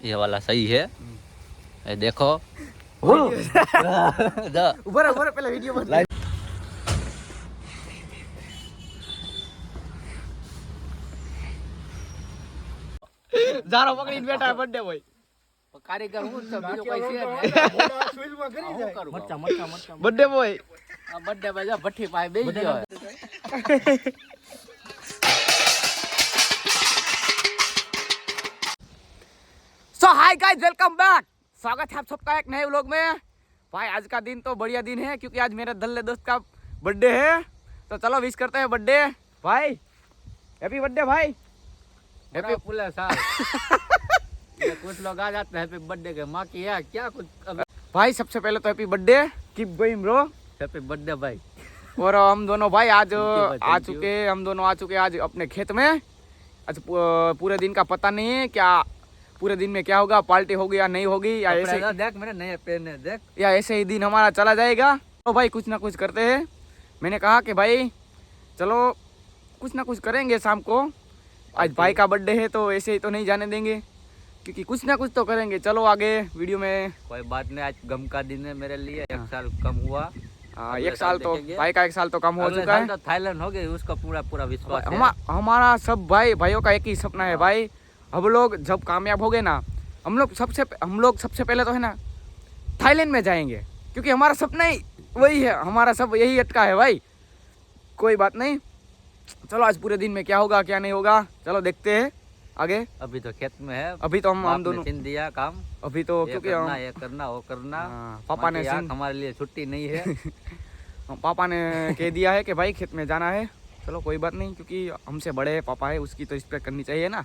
ये वाला सही है, ये देखो। ऊपर ऊपर पहले वीडियो बंद જારો પકડીને બેઠા બર્થડે બોય કારીગર હું છું, બીજો કોઈ છે મરચા મરચા મરચા બર્થડે બોય આ બર્થડે ભાઈ જો ભઠ્ઠી પાસે બેસી ગયો। सो हाय गाइस, वेलकम बैक। स्वागत है आप सबका एक नए व्लॉग में। भाई आज का दिन तो बढ़िया दिन है क्योंकि आज मेरे दल्ले दोस्त का बर्थडे है, तो चलो विश करते हैं बर्थडे भाई। हैप्पी बर्थडे भाई। हैप्पी पूरा साल। ये कुछ लोग आ जाते हैं हैप्पी बर्थडे के, माँ की है क्या कुछ। भाई सबसे पहले तो happy birthday, keep going bro. Happy birthday भाई। और हम दोनों भाई आज आ चुके आज अपने खेत में। आज पूरे दिन का पता नहीं है क्या पूरे दिन में क्या होगा, पार्टी होगी या नहीं होगी, या ऐसे देख मेरे नए पेन है, देख या ऐसे ही दिन हमारा चला जाएगा। तो भाई कुछ ना कुछ करते हैं। मैंने कहा कि भाई चलो कुछ ना कुछ करेंगे शाम को। आज भाई का बर्थडे है तो ऐसे ही तो नहीं जाने देंगे, क्योंकि कुछ ना कुछ तो करेंगे। चलो आगे वीडियो में। कोई बात नहीं, आज गम का दिन है मेरे लिए। एक साल कम हुआ। एक साल तो भाई का, एक साल तो कम हो चुका है। तो थाईलैंड हो गई, उसका पूरा पूरा विश्वास है। हमारा सब भाइयों का एक ही सपना है भाई। हम लोग जब कामयाब हो गए ना, हम लोग सबसे पहले तो है ना थाईलैंड में जाएंगे, क्योंकि हमारा सपना ही वही है। हमारा सब यही अटका है भाई। कोई बात नहीं, चलो आज पूरे दिन में क्या होगा क्या नहीं होगा, चलो देखते हैं आगे। अभी तो खेत में है, अभी तो हम दोनों छीन दिया काम। अभी तो क्योंकि ये करना वो करना। पापा ने हमारे लिए छुट्टी नहीं है। पापा ने कह दिया है कि भाई खेत में जाना है। चलो कोई बात नहीं, क्योंकि हमसे बड़े पापा है, उसकी तो रिस्पेक्ट करनी चाहिए ना।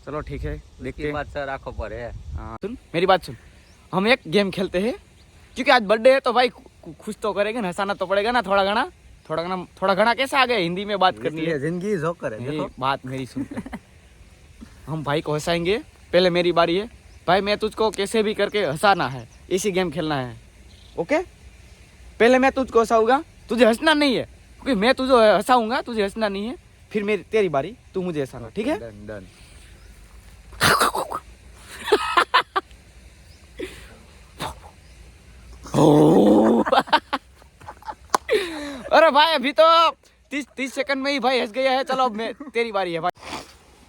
चलो ठीक है, देखते हैं। बात सर आंखों पर है। सुन मेरी बात सुन, हम एक गेम खेलते हैं, क्योंकि आज बर्थडे है तो भाई खुश तो करेंगे ना, हंसाना तो पड़ेगा ना। थोड़ा घना कैसा आ गया, हिंदी में बात करनी है। जिंदगी जोकर है, देखो बात मेरी सुन। हम भाई को हंसाएंगे, पहले मेरी बारी है भाई। मैं तुझको कैसे भी करके हंसाना है, इसी गेम खेलना है, ओके। पहले मैं तुझको हंसाऊंगा, तुझे हंसना नहीं है, क्योंकि मैं तुझे हंसाऊंगा, तुझे हंसना नहीं है। फिर तेरी बारी, तू मुझे हंसाना, ठीक है। डन। अरे भाई अभी तो 30 सेकंड में ही भाई हंस गया है। चलो अब तेरी बारी है भाई।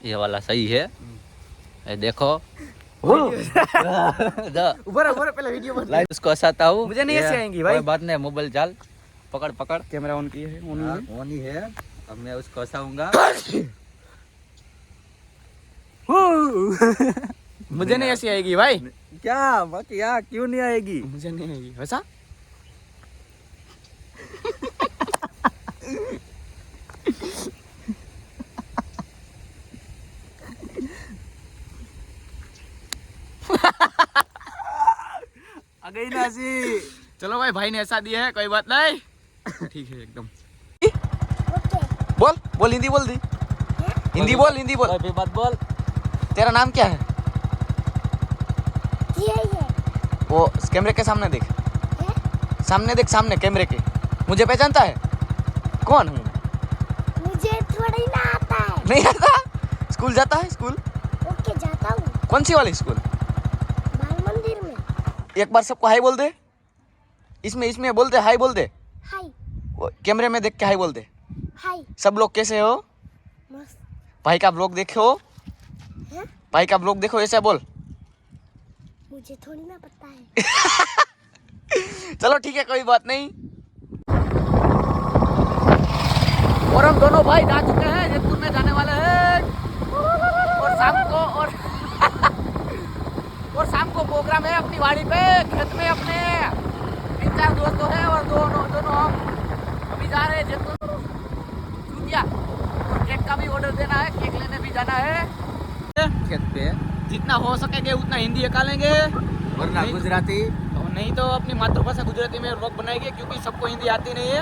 ये वाला सही है, ये देखो। ऊपर पहले वीडियो बंद। उसको हंसाता हूँ, मुझे नहीं हंसी आएंगी भाई। कोई बात नहीं, मोबाइल चाल पकड़। कैमरा ऑन किया है, ऑन ही है। अब मैं उसको हंसाऊंगा। मुझे नहीं हंसी आएगी भाई। क्या बाकी यार, क्यों नहीं आएगी? मुझे नहीं आएगी। हंसा आ गई ना हंसी। चलो भाई ने हंसा दिया है, कोई बात नहीं। ठीक है एकदम। बोल हिंदी बोल दी। हिंदी बोल। कोई बात बोल। तेरा नाम क्या है? वो कैमरे के सामने देख। सामने देख, सामने कैमरे के। मुझे पहचानता है? कौन हूँ? मुझे थोड़ी ना आता है। नहीं आता? स्कूल जाता है? स्कूल ओके जाता हूँ। कौन सी वाली स्कूल? बाल मंदिर में। एक बार सबको हाय बोल दे। इसमें बोलते हाय बोल दे। हाय। कैमरे में देख के हाय बोल दे। हाय। सब लोग कैसे हो? मस्त। भाई का ब्लॉग देखो। हैं? भाई का ब्लॉग देखो, ऐसा बोल। मुझे थोड़ी ना पता है। चलो ठीक है, कोई बात नहीं। और हम दोनों भाई जा चुके हैं, जयपुर में जाने वाले हैं। और शाम को प्रोग्राम है अपनी वाड़ी पे, खेत में अपने 3-4 दोस्त हैं, और दोनों हम अभी जा रहे हैं जयपुर। और केक का भी ऑर्डर देना है, केक लेने भी जाना है। खेत पे जितना हो सकेगा उतना हिंदी निकालेंगे, वरना गुजराती। नहीं तो अपनी मातृभाषा गुजराती में व्लॉग बनाएंगे, क्योंकि सबको हिंदी आती नहीं है।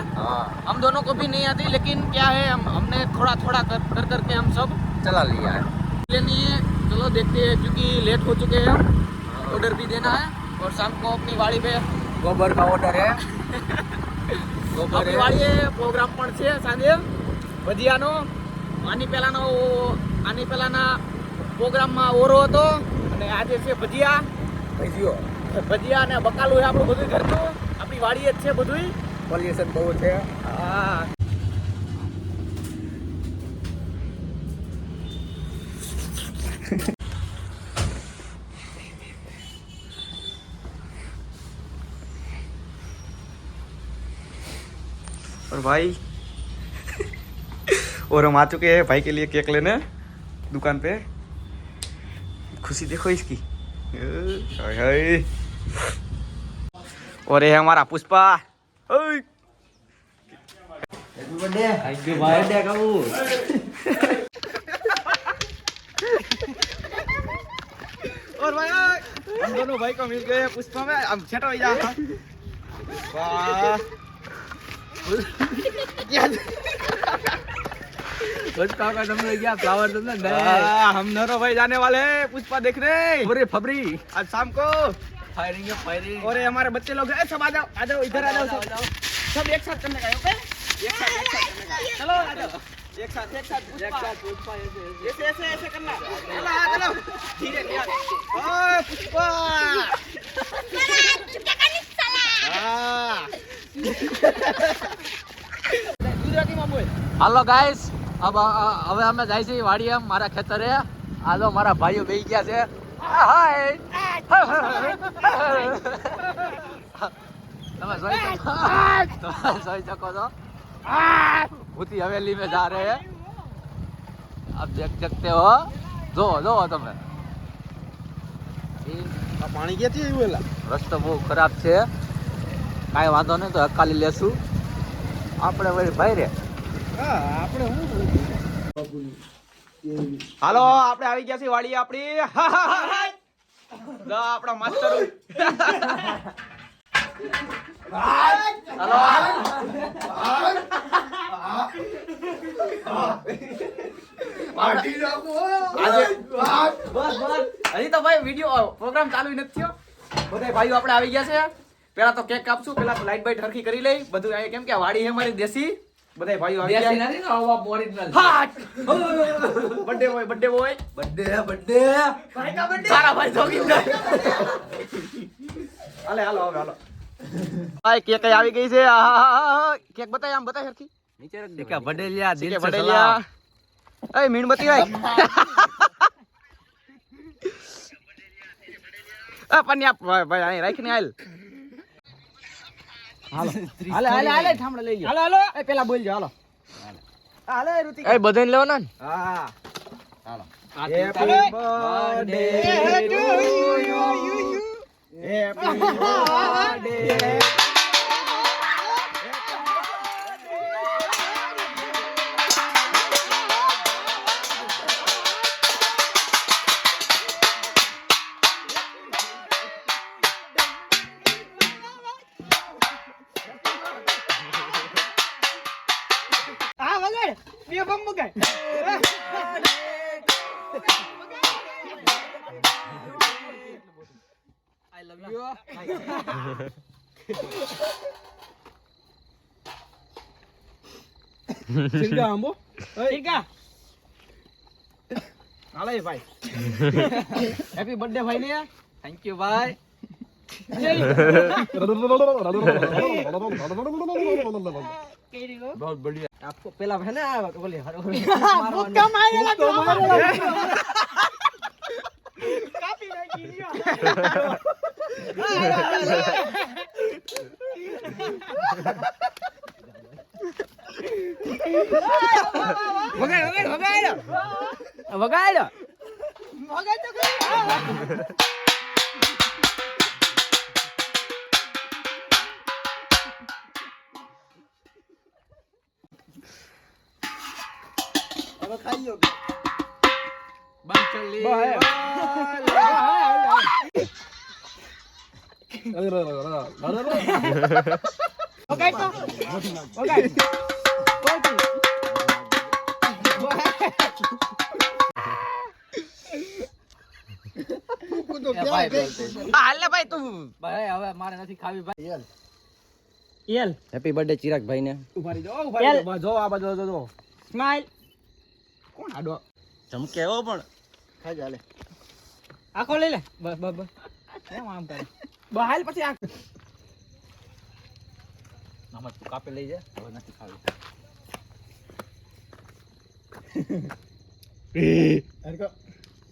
हम दोनों को भी नहीं आती, लेकिन क्या है हमने थोड़ा कर करके हम सब चला लिया है। नहीं है। चलो देखते हैं, क्योंकि लेट हो चुके हैं हम। ऑर्डर भी देना है, और शाम को अपनी वाड़ी पे गोबर का ऑर्डर है। આપણી વાડીએ પ્રોગ્રામ પણ છે સાંજે ભજીયાનો. આની પહેલાના પ્રોગ્રામમાં ઓરો હતો, અને આજે છે ભજીયા ભજીયા ને બકાલું છે આપણું બધું ઘરનું, આપણી વાડીએ જ છે બધું. પોલ્યુશન બહુ છે. હા. और भाई और हम आ चुके हैं भाई के लिए केक लेने दुकान पे. खुशी देखो इसकी. हाय हाय. और ये है हमारा Pushpa. Happy birthday. Thank you ભાઈ. બર્થડે કહું. और भाई हम दोनों भाई को मिल गए पुष्पा में. हम छठो ही जा. वाह. पुष्पा का तुमने क्या फ्लावर तुमने हम दोनों भाई जाने वाले हैं पुष्पा देखने. पूरे फबरी आज शाम को. फायरिंग है फायरिंग. और ये हमारे बच्चे लोग हैं. सब आ जाओ इधर आ जाओ सब एक साथ करने का है. ओके एक साथ करने का. चलो आ जाओ एक साथ पुष्पा ऐसे करना. चलो धीरे धीरे. ओए पुष्पा. ગુજરાતી માં બોલ. હાલો ગાઈસ, હવે અમે જાય છે વાડીએ મારા ખેતરે. હાલો મારા ભાઈઓ બેસી ગયા છે. હાય તમે જોઈ શકો છો. भूती हवेली में जा रहे हैं. आप देख सकते हो. જો તમે પાણી ક્યાંથી આવ્યું એલા? રસ્તો બહુ ખરાબ છે. કાંઈ વાંધો નહીં, તો હકાલી લેશું આપણે. વળી ભાઈ રે આપણે હાલો આપણે આવી ગયા છીએ વાડી આપણી. આપણા માસ્ટર હાલો. હજી તો ભાઈ વિડિયો પ્રોગ્રામ ચાલુ નથી થયો. બધા ભાઈઓ આપણે આવી ગયા છે. પેલા તો કેક કાપશું, પેલા લાઈટ બાઈટ હરખી કરી લઈ બધું. આ કેમ કે વાડી છે અમારી દેશી. બધા ભાઈઓ આવી ગયા. દેશી નથી ને, આવા ઓરિજિનલ. બર્થડે બોય બર્થડે ભાઈ કા બર્થડે. સારા ભાઈ જોગીંદર. હાલો હવે હાલો. ભાઈ કેક આવી ગઈ છે. કેક બતાય, આમ બતાય હરખી. નીચે રખ દે. કે બડેલિયા દિલ સે સલામ. એ મીણબત્તી ભાઈ. આ પન્યા ભાઈ અહીં રાખીને હાલ. હાલે થાંભલા લઈ લ્યો. હાલો એ પેલા બોલજો. હાલો હાલે ઋતિક. એ બધાને લેવાના ને. હા હાલો. Happy birthday to you. Happy birthday. Singga ambo. Singga. Halo ya, Bhai. Happy birthday भाई ने. Thank you भाई. बहुत बढ़िया. आपको पहला है ना बोले मुक्का मारेगा तो काफी नहीं किया. વગાડો. હવે ખાઈ લો. બંચલી. હાલે ભાઈ તું. ભાઈ હવે મારે નથી ખાવી ભાઈ. એલ હેપી બર્થડે ચિરાગ ભાઈ ને. ઉભારી જો જો આ બાજુ જો સ્માઈલ. કોણ આડો ચમકે હો પણ ખાઈ જા લે. આખો લઈ લે બસ બસ બસ કેમ આમ કરે બહાલ પછી આ આમાં તું કાપે લઈ જા હવે નથી ખાવી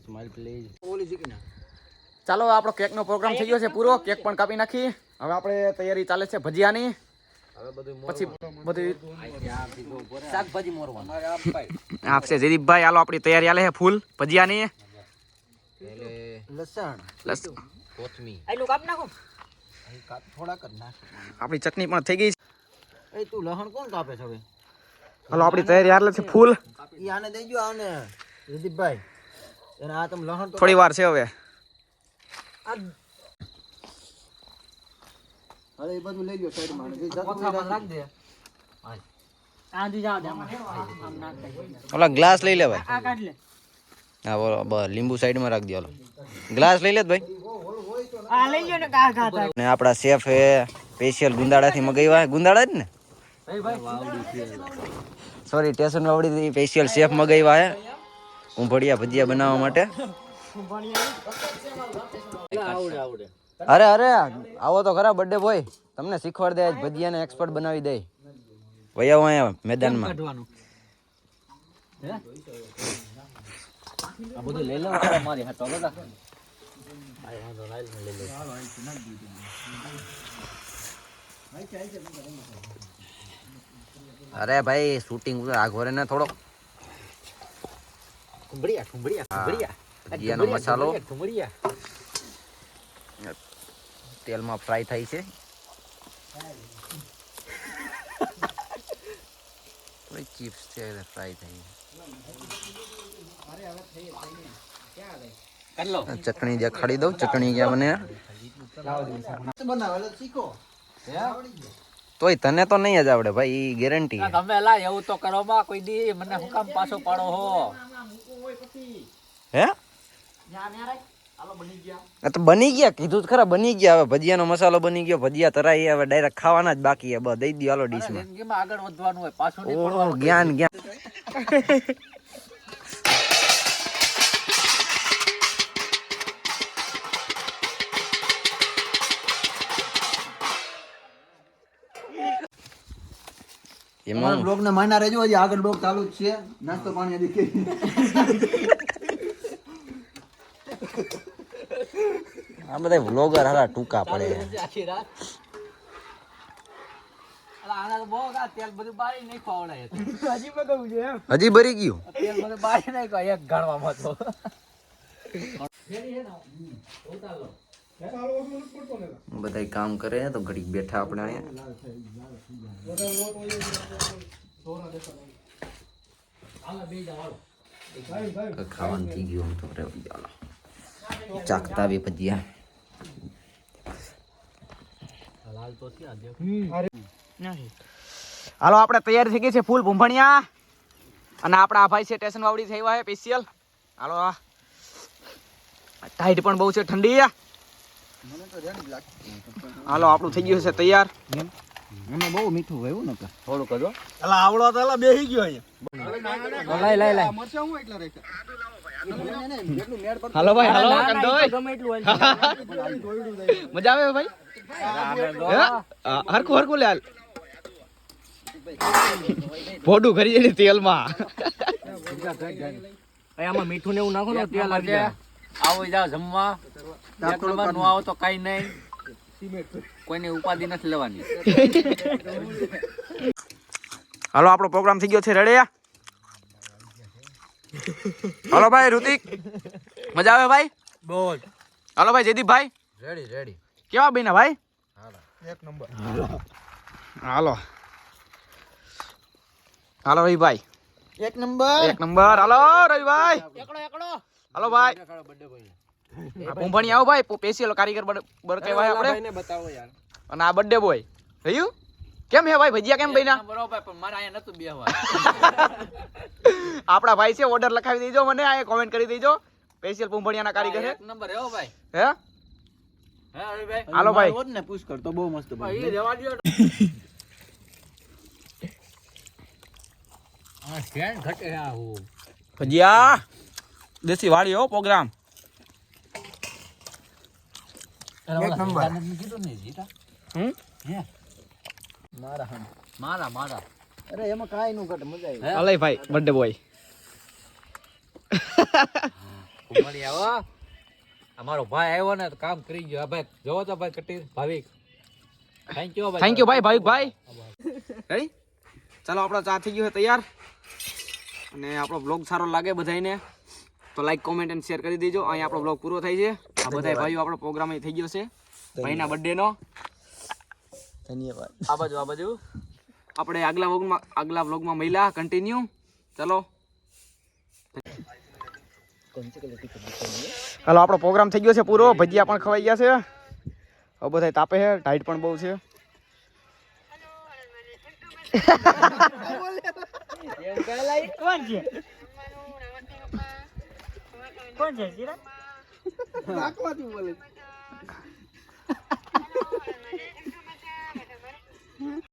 સ્માઈલ પ્લીઝ ઓલી જીકી ના ચાલો આપણો કેકનો પ્રોગ્રામ થઈ ગયો છે પૂરો. કેક પણ કાપી નાખી. હવે આપણે તૈયારી ચાલે છે ભજીયાની. પછી બધી શાકભાજી મોરવાનું આપશે જયદીપભાઈ. હાલો આપણી તૈયારી હાલે છે ફૂલ ભજીયાની. લસણ કોથમી આઈલું કાપ નાખો થોડા કર નાખ આપણી ચટણી પણ થઈ ગઈ છે. એ તું લસણ કોણ કાપે છે હવે હાલો આપણી તૈયારી હાલે છે ફૂલ. ઈ આને દેજો આને જયદીપભાઈ એને આ તમે લસણ તો થોડી વાર છે હવે. હવે એ બધું લઈ લ્યો સાઈડ માં કોથામાં નાખ દે આંધી જાવ દે આમ નાખ દે ઓલા ગ્લાસ લઈ લે ભાઈ. આ કાઢ લે હા બોલો લીંબુ સાઈડમાં રાખી દો. હાલો ગ્લાસ લઈ લે ભાઈ. આ લઈ લ્યો ને કા ખાતા ને આપણા શેફ એ સ્પેશિયલ ગુંદાળાથી મગાવ્યા. ગુંદાળા જ ને સોરી સ્ટેશન વાવડી સ્પેશિયલ શેફ મગાવ્યા હે ઊંભડિયા ભજીયા બનાવવા માટે. આવડે અરે અરે આવો તો ખરા બર્થડે બોય. તમને શીખવાડ દે આજ ભજીયાને એક્સપર્ટ બનાવી દે. ભાઈ આવો અહીંયા મેદાનમાં. કાઢવાનું હે આ બધું લઈ લો મારી હાથ તો બતા આય વાંધો નાઈલ મે લઈ લો અરે ભાઈ શૂટિંગ આગોરે ને થોડો ઠુંબડિયા ભજીયાનો મસાલો ઠુંબડિયા તેલમાં ફ્રાય થાય છે. થોડી ચિપ્સ છે ફ્રાય થાય. ચટણી જે ખાડી દઉં. ચટણી ક્યાં બને બનાવેલો શીખો તોય તને તો નહીં જ આવડે ભાઈ. ઈ ગેરંટી તમે લા એવું તો કરો માં કોઈ દી મને હું કામ પાછો પાડો હો હે આ તો બની ગયા. કીધું તો ખરા બની ગયા. હવે ભજીયાનો મસાલો બની ગયો. ભજીયા તરાઈ હવે ડાયરેક્ટ ખાવાના જ બાકી છે. બસ દઈ દો હાલો ડીશમાં. જિંદગીમાં આગળ વધવાનું હોય પાછું નહીં ઓહો જ્ઞાન જ્ઞાન. એમાં બ્લોગ ને માના રહેજો. હજી આગળ બ્લોગ ચાલુ જ છે. નાસ્તો પાણી હજી કે આ બધા વ્લોગર હારા ટૂંકા પડે. આખી રાત આના તો બહુ તેલ બધું બાળી નહીં ખવાડે હજી મગાવું છે એમ હજી ભરી ગયું. તેલ બધું બાળી નહીં કહો એક ગણવામાં તો બધા કામ કરે તો ઘડીક બેઠા આપણે અહીંયા. ખાવાનું થઈ ગયું. તો ચાખતા બી ભજીયા. હાલો આપણે તૈયારી થઈ ગઈ છે ફૂલ ભૂંભણિયા. અને આપણા આ ભાઈ છે સ્ટેશન વાવડી થઈ આવ્યા છે સ્પેશિયલ. હાલો ટાઈટ પણ બહુ છે ઠંડી. હાલો આપણું થઈ ગયું છે તૈયાર. મને બહુ મીઠું હોય ને થોડું કરજો અલા આવડો તો અલા બેહી ગયો અહીંયા લઈ મરચા હું એટલા રાખ્યા હાલો ભાઈ હાલો ગમે એટલું મજા આવે ભાઈ. હરખું હરખું લે હાલ. ભોડું કરી જાય તેલમાં. આમાં મીઠું ને એવું નાખો ને તેલ આવી જાય આવો જાવ જમવા એક નંબર નો આવો તો કઈ નહીં કોઈને ઉપાધિ નથી લેવાની. હાલો આપણો પ્રોગ્રામ થઈ ગયો છે રેડી. હાલો ભાઈ ઋતિક મજા આવે ભાઈ. બોલ હાલો ભાઈ જયદીપભાઈ રેડી કેવા બન્યા ભાઈ. એક નંબર હાલો હાલો રવિભાઈ એક નંબર એક નંબર. હાલો રવિભાઈ એકડો હાલો ભાઈ. આ ભૂંભણી આવો ભાઈ સ્પેશિયલ કારીગર બર કહેવાય આપણે. બતાવો યાર અને આ બર્થડે બોય રહ્યું. કેમ હે ભાઈ ભજીયા કેમ બન્યા. બરોબર પણ મારા અહીંયા નતું બેહવા. આપણા ભાઈ છે ઓર્ડર લખાવી દેજો મને. આ કોમેન્ટ કરી દેજો સ્પેશિયલ ભૂંભણિયાના કારીગર છે. એક નંબર હે ભાઈ. હે હે હરીભાઈ હાલો ભાઈ. ને પૂછ કર તો બહુ મસ્ત બને. એ રેવા દો. આ સ્ટેન્ડ ઘટે આ હો. ભજીયા દેશી વાળી હો પ્રોગ્રામ. એક નંબર હમ મારા અરે એમાં કાંઈ નું ઘટે, મજા આવી. અલય ભાઈ બર્થડે બોય મળી આવો અમારો ભાઈ આવ્યો ને તો કામ કરી ગયો. આ ભાઈ જોવો તો ભાઈ કટીર ભાવિક થેન્ક યુ થેન્ક યુ ભાઈ ભાઈ રેડી ચાલો આપણો ચા થઈ ગયો છે તૈયાર અને આપણો બ્લોગ સારો લાગે બધાને તો લાઈક કોમેન્ટ અને શેર કરી દેજો. અહીં આપણો બ્લોગ પૂરો થાય છે. આ બધા ભાઈઓ આપણો પ્રોગ્રામ અહીં થઈ ગયો છે ભાઈના બર્થડે નો. ધન્યવાદ. આ બાજુ આપણે આગલા વ્લોગમાં મળ્યા કન્ટિન્યુ. ચલો હાલો આપણો પ્રોગ્રામ થઈ ગયો છે પૂરો. ભજીયા પણ ખવાઈ ગયા છે. હવે બધા તાપે છે, ટાઈટ પણ બહુ છે. કોણ છે કોણ છે જીરા નાકમાંથી બોલે.